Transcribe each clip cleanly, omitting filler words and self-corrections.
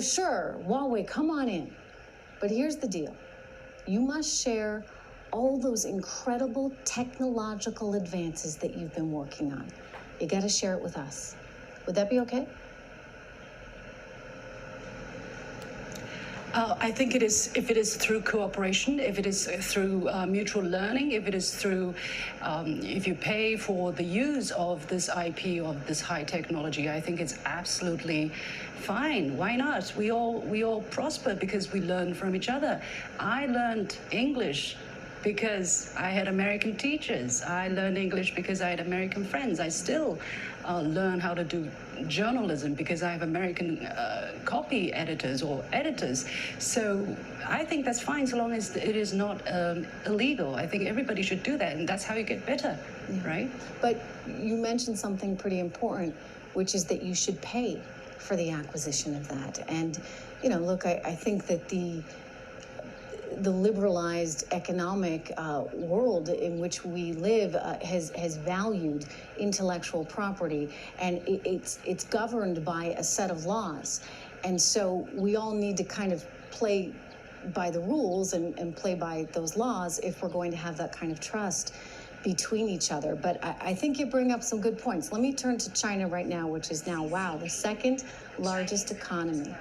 Sure, Huawei, come on in. But here's the deal. You must share all those incredible technological advances that you've been working on. You got to share it with us. Would that be okay? I think it is, if it is through cooperation, if it is through mutual learning, if it is through, if you pay for the use of this IP, of this high technology, I think it's absolutely fine. Why not? We all prosper because we learn from each other. I learned English because I had American teachers. I learned English because I had American friends. I still learn how to do journalism because I have American copy editors or editors. So I think that's fine so long as it is not illegal. I think everybody should do that, and that's how you get better, right? But you mentioned something pretty important, which is that you should pay for the acquisition of that. And, you know, look, I think that the liberalized economic world in which we live has valued intellectual property, and it's governed by a set of laws. And so we all need to kind of play by the rules and play by those laws if we're going to have that kind of trust between each other. But I think you bring up some good points. Let me turn to China right now, which is now, wow, the second largest economy.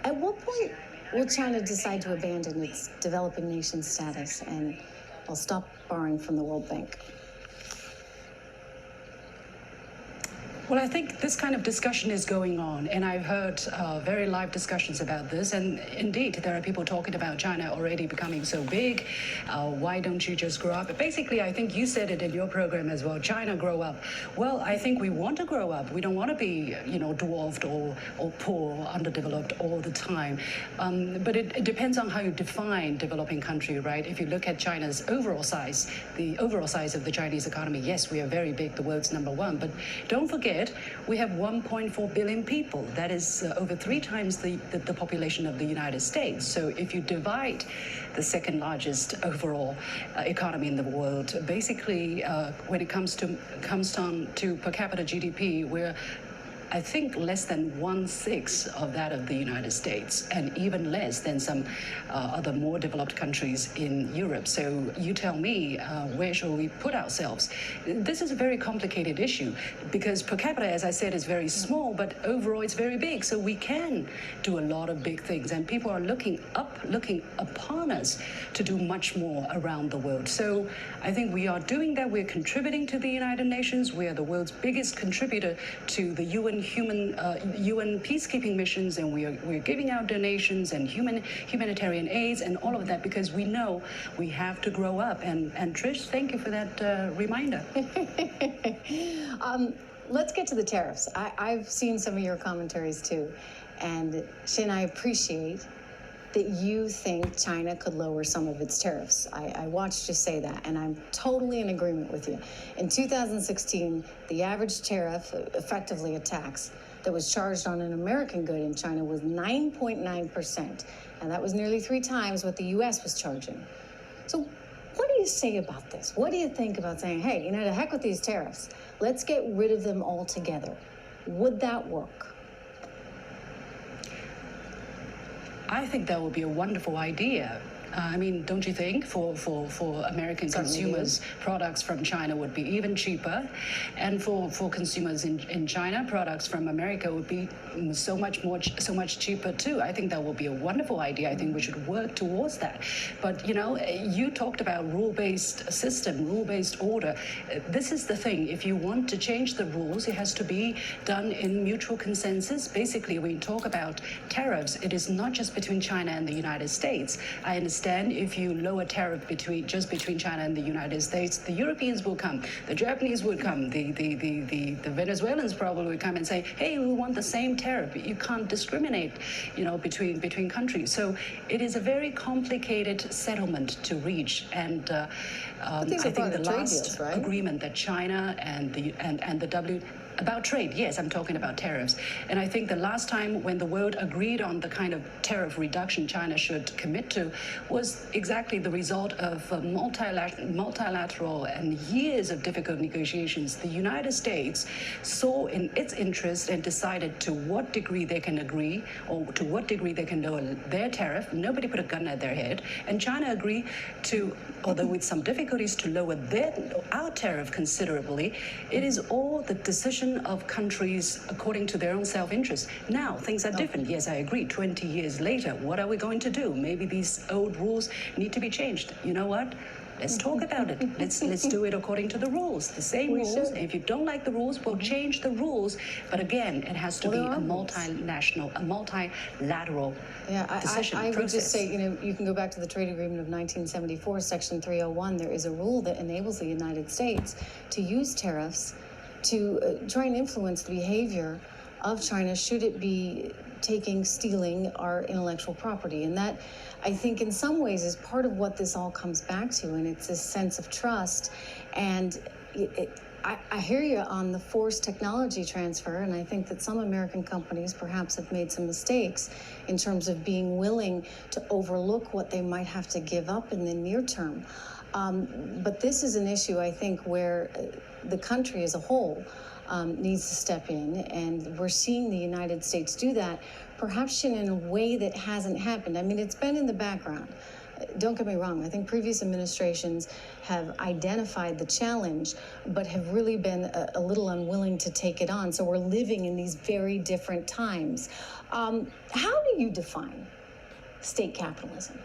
At what point will China decide to abandon its developing nation status and, well, stop borrowing from the World Bank? Well, I think this kind of discussion is going on, and I've heard very live discussions about this. And indeed, there are people talking about China already becoming so big. Why don't you just grow up? But basically, I think you said it in your program as well. China grow up. Well, I think we want to grow up. We don't want to be, you know, dwarfed or poor, or underdeveloped all the time. But it depends on how you define developing country, right? If you look at China's overall size, the overall size of the Chinese economy, yes, we are very big, the world's #1. But don't forget, we have 1.4 billion people. That is over 3 times the population of the United States. So if you divide the second largest overall economy in the world, basically when it comes down to per capita GDP, we're I think less than 1/6 of that of the United States, and even less than some other more developed countries in Europe. So you tell me, where shall we put ourselves? This is a very complicated issue because per capita, as I said, is very small, but overall it's very big. So we can do a lot of big things, and people are looking upon us to do much more around the world. So I think we are doing that. We're contributing to the United Nations. We are the world's biggest contributor to the UN peacekeeping missions, and we're giving out donations and humanitarian aids and all of that because we know we have to grow up. And Trish, thank you for that reminder. Let's get to the tariffs. I've seen some of your commentaries too, and Xin, I appreciate that you think China could lower some of its tariffs. I watched you say that, and I'm totally in agreement with you. In 2016, the average tariff, effectively a tax, that was charged on an American good in China was 9.9%, and that was nearly 3 times what the U.S. was charging. So what do you say about this? What do you think about saying, hey, you know, to heck with these tariffs, let's get rid of them altogether? Would that work? I think that would be a wonderful idea. I mean, don't you think for American consumers, products from China would be even cheaper, and for consumers in China, products from America would be so much cheaper too. I think that would be a wonderful idea. I think we should work towards that. But you know, you talked about rule-based system, rule-based order. This is the thing. If you want to change the rules, it has to be done in mutual consensus. Basically, when you talk about tariffs, it is not just between China and the United States. I understand if you lower tariff just between China and the United States, the Europeans will come, the Japanese will come, the Venezuelans probably will come and say, hey, we want the same tariff. You can't discriminate, you know, between countries. So it is a very complicated settlement to reach, and I think the last agreement that China and the About trade, yes, I'm talking about tariffs. And I think the last time when the world agreed on the kind of tariff reduction China should commit to was exactly the result of multilateral and years of difficult negotiations. The United States saw in its interest and decided to what degree they can agree or to what degree they can lower their tariff. Nobody put a gun at their head. And China agreed to, although with some difficulties, to lower our tariff considerably. It is all the decision of countries according to their own self-interest. Now, things are different. Yes, I agree. 20 years later, what are we going to do? Maybe these old rules need to be changed. You know what? Let's talk about it. Let's do it according to the rules, the same rules. If you don't like the rules, we'll change the rules. But again, it has to be a multinational, a multilateral decision I process. would just say, you can go back to the trade agreement of 1974, Section 301. There is a rule that enables the United States to use tariffs to try and influence the behavior of China should it be stealing our intellectual property. And that, I think, in some ways is part of what this all comes back to, and it's this sense of trust. And I hear you on the forced technology transfer, and I think that some American companies perhaps have made some mistakes in terms of being willing to overlook what they might have to give up in the near term. But this is an issue, I think, where the country as a whole needs to step in, and we're seeing the United States do that, perhaps in a way that hasn't happened. I mean, it's been in the background. Don't get me wrong. I think previous administrations have identified the challenge, but have really been a little unwilling to take it on. So we're living in these very different times. How do you define state capitalism?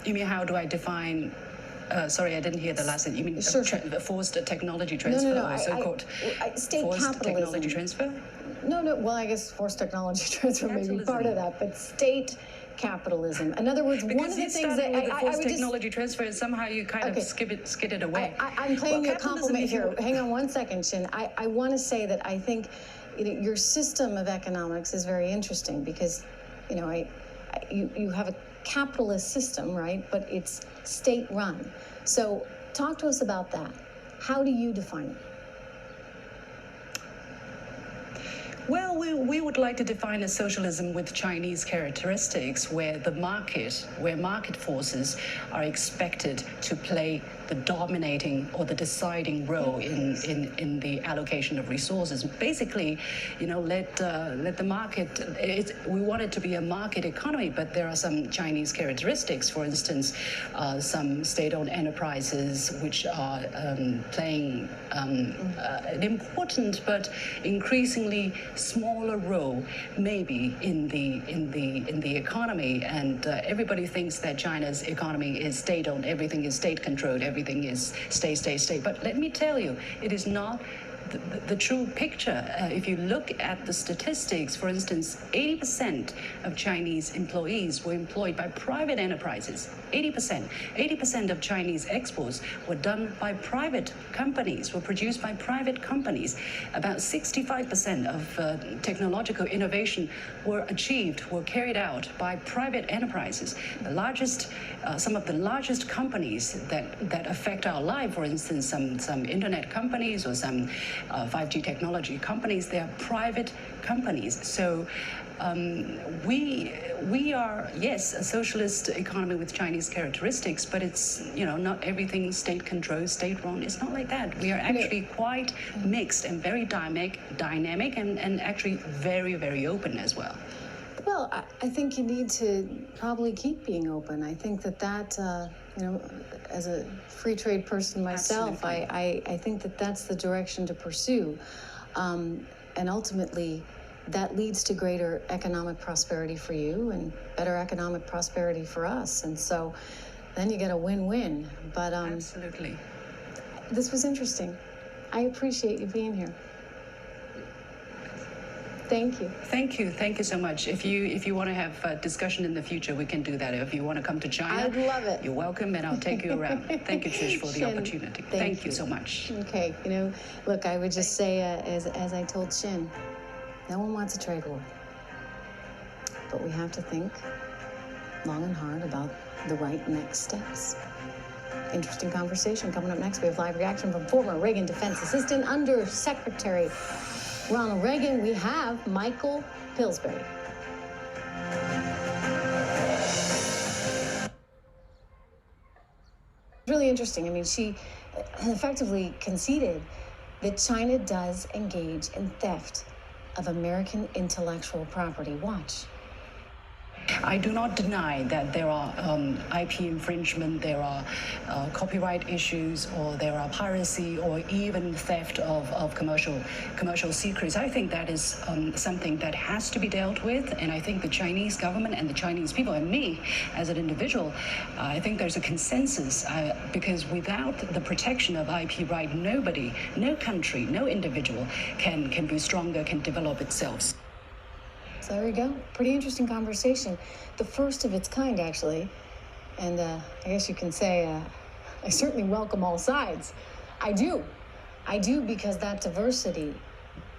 You mean how do I define? Sorry, I didn't hear the last thing. You mean forced technology transfer, or so-called state forced capitalism. technology transfer? No. Well, I guess forced technology transfer may be part of that, but state capitalism. In other words, one of the things that with the forced technology transfer, and somehow you kind of skid it away. I'm playing you a compliment here. Hang on one second, Xin. I want to say that I think your system of economics is very interesting because, you have a capitalist system, right? But it's state-run. So talk to us about that. How do you define it? Well, we would like to define a socialism with Chinese characteristics where market forces are expected to play the dominating or the deciding role in the allocation of resources. Basically, let the market, we want it to be a market economy, but there are some Chinese characteristics. For instance, some state-owned enterprises which are playing an important but increasingly smaller role maybe in the economy, and everybody thinks that China's economy is state-owned, everything is state-controlled, everything is state. But let me tell you, it is not the true picture. If you look at the statistics, for instance, 80% of Chinese employees were employed by private enterprises. 80% of Chinese exports were done by private companies, were produced by private companies. About 65% of technological innovation were carried out by private enterprises. Some of the largest companies that affect our life, for instance, some internet companies or some 5G technology companies, they are private companies. So we are, yes, a socialist economy with Chinese characteristics, but it's, not everything state-controlled, state-run. It's not like that. We are actually quite mixed and very dynamic and actually very, very open as well. Well, I think you need to probably keep being open. I think that as a free trade person myself, I think that that's the direction to pursue. And ultimately, that leads to greater economic prosperity for you and better economic prosperity for us. And so then you get a win-win. But absolutely. This was interesting. I appreciate you being here. Thank you. Thank you so much. If you want to have a discussion in the future, we can do that. If you want to come to China, I'd love it. You're welcome, and I'll take you around. Thank you, Trish, for the opportunity. Thank you so much. Okay, look, I would just say, as I told Xin, no one wants a trade war, but we have to think long and hard about the right next steps. Interesting conversation coming up next. We have live reaction from former Reagan Defense Assistant Under Secretary Ronald Reagan. We have Michael Pillsbury. Really interesting. I mean, she effectively conceded that China does engage in theft of American intellectual property. Watch. I do not deny that there are IP infringement, there are copyright issues, or there are piracy, or even theft of commercial secrets. I think that is something that has to be dealt with, and I think the Chinese government and the Chinese people, and me as an individual, I think there's a consensus, because without the protection of IP right, nobody, no country, no individual can be stronger, can develop itself. So there we go. Pretty interesting conversation. The first of its kind, actually. And I guess you can say I certainly welcome all sides. I do. I do, because that diversity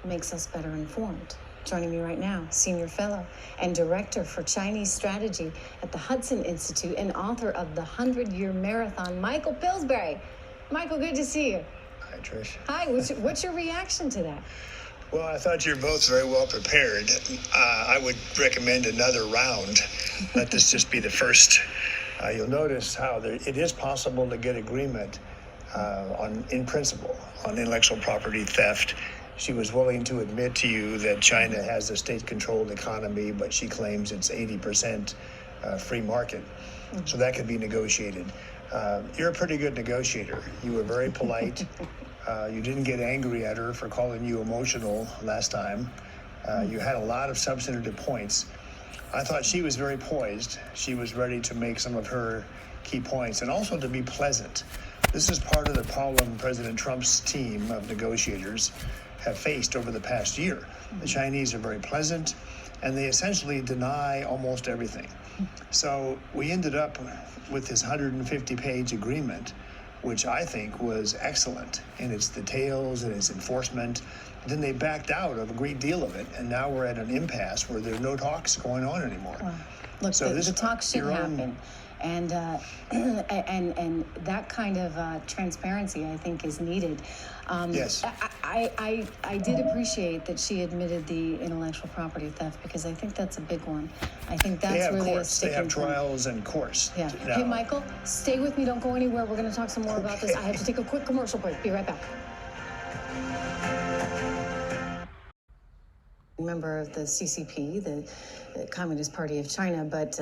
makes us better informed. Joining me right now, Senior Fellow and Director for Chinese Strategy at the Hudson Institute and author of The 100-Year Marathon, Michael Pillsbury. Michael, good to see you. Hi, Trish. Hi. What's your reaction to that? Well, I thought you're both very well prepared. I would recommend another round. Let this just be the first. You'll notice how it is possible to get agreement in principle on intellectual property theft. She was willing to admit to you that China has a state-controlled economy, but she claims it's 80% free market. So that could be negotiated. You're a pretty good negotiator. You were very polite. You didn't get angry at her for calling you emotional last time. You had a lot of substantive points. I thought she was very poised. She was ready to make some of her key points and also to be pleasant. This is part of the problem President Trump's team of negotiators have faced over the past year. The Chinese are very pleasant, and they essentially deny almost everything. So we ended up with this 150-page agreement, which I think was excellent in its details and its enforcement. Then they backed out of a great deal of it, and now we're at an impasse where there's no talks going on anymore. Well, look, so the talks should happen, and that kind of transparency, I think, is needed. Yes. I did appreciate that she admitted the intellectual property theft, because I think that's a big one. I think that's really a sticking point. They have trials and courts. Yeah. Now. Hey, Michael, stay with me. Don't go anywhere. We're going to talk some more about this. I have to take a quick commercial break. Be right back. Member of the CCP, the Communist Party of China, but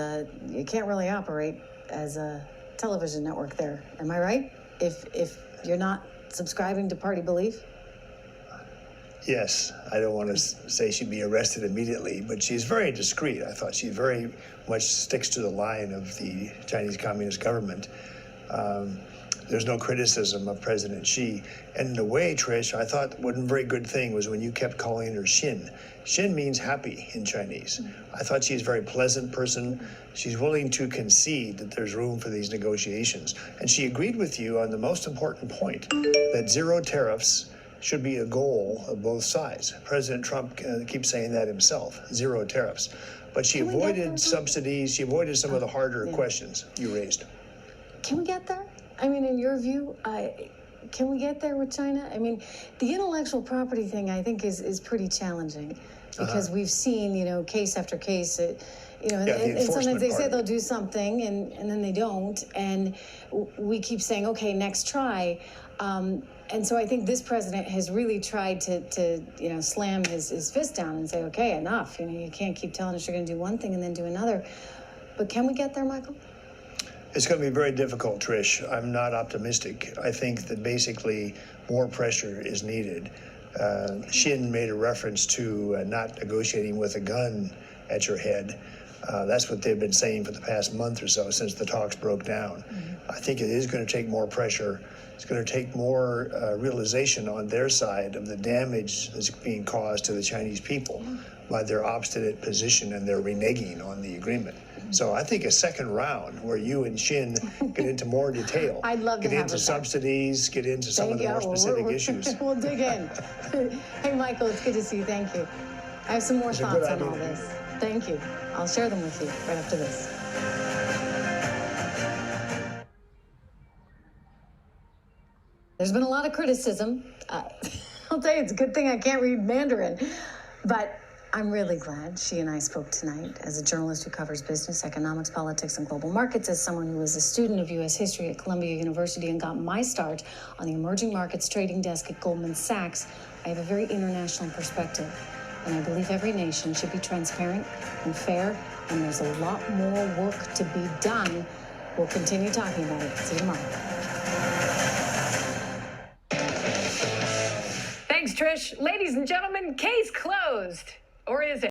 you can't really operate as a television network there. Am I right? If you're not subscribing to party belief? Yes, I don't want to say she'd be arrested immediately, but she's very discreet. I thought she very much sticks to the line of the Chinese Communist government. There's no criticism of President Xi. And in a way, Trish, I thought one very good thing was when you kept calling her Xin. Xin means happy in Chinese. I thought she's a very pleasant person. She's willing to concede that there's room for these negotiations. And she agreed with you on the most important point, that zero tariffs should be a goal of both sides. President Trump keeps saying that himself, zero tariffs. But she avoided subsidies. She avoided some of the harder questions you raised. Can we get there? I mean, in your view, can we get there with China? I mean, the intellectual property thing, I think, is pretty challenging, because we've seen, case after case, and sometimes they say they'll do something and then they don't. And we keep saying, okay, next try. And so I think this president has really tried to slam his fist down and say, okay, enough. You can't keep telling us you're going to do one thing and then do another. But can we get there, Michael? It's going to be very difficult, Trish. I'm not optimistic. I think that basically more pressure is needed. Xin made a reference to not negotiating with a gun at your head. That's what they've been saying for the past month or so since the talks broke down. I think it is going to take more pressure. It's going to take more realization on their side of the damage that's being caused to the Chinese people by their obstinate position and their reneging on the agreement. So I think a second round where you and Xin get into more detail. I'd love to get into subsidies, get into some of the more specific issues. We'll dig in. Hey, Michael, it's good to see you. Thank you. I have some more thoughts on all this. Thank you. I'll share them with you right after this. There's been a lot of criticism. I'll tell you, it's a good thing I can't read Mandarin. But I'm really glad she and I spoke tonight. As a journalist who covers business, economics, politics, and global markets, as someone who was a student of U.S. history at Columbia University and got my start on the emerging markets trading desk at Goldman Sachs, I have a very international perspective. And I believe every nation should be transparent and fair, and there's a lot more work to be done. We'll continue talking about it. See you tomorrow. Thanks, Trish. Ladies and gentlemen, case closed. Or is it?